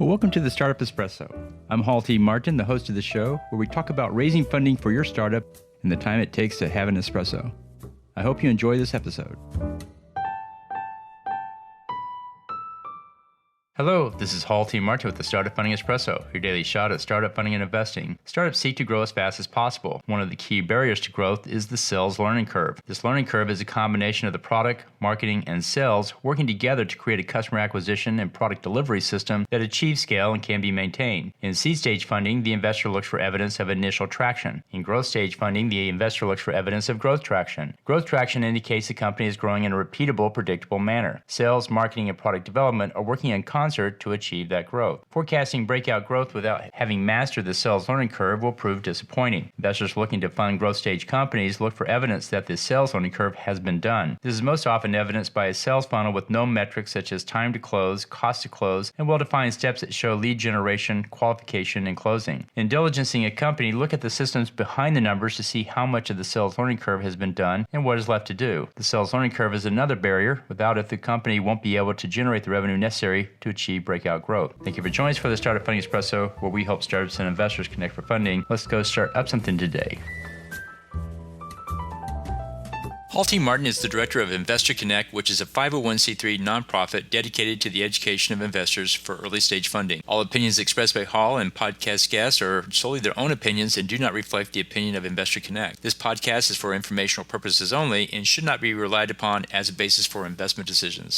Well, welcome to the Startup Espresso. I'm Hall T. Martin, the host of the show, where we talk about raising funding for your startup and the time it takes to have an espresso. I hope you enjoy this episode. Hello, this is Hall T. Martin with the Startup Funding Espresso, your daily shot at startup funding and investing. Startups seek to grow as fast as possible. One of the key barriers to growth is the sales learning curve. This learning curve is a combination of the product, marketing, and sales working together to create a customer acquisition and product delivery system that achieves scale and can be maintained. In seed stage funding, the investor looks for evidence of initial traction. In growth stage funding, the investor looks for evidence of growth traction. Growth traction indicates the company is growing in a repeatable, predictable manner. Sales, marketing, and product development are working in concert to achieve that growth. Forecasting breakout growth without having mastered the sales learning curve will prove disappointing. Investors looking to fund growth stage companies look for evidence that the sales learning curve has been done. This is most often evidenced by a sales funnel with no metrics such as time to close, cost to close, and well-defined steps that show lead generation, qualification, and closing. In diligencing a company, look at the systems behind the numbers to see how much of the sales learning curve has been done and what is left to do. The sales learning curve is another barrier. Without it, the company won't be able to generate the revenue necessary to achieve breakout growth. Thank you for joining us for the Startup Funding Espresso, where we help startups and investors connect for funding. Let's go start up something today. Hall T. Martin is the director of Investor Connect, which is a 501c3 nonprofit dedicated to the education of investors for early stage funding. All opinions expressed by Hall and podcast guests are solely their own opinions and do not reflect the opinion of Investor Connect. This podcast is for informational purposes only and should not be relied upon as a basis for investment decisions.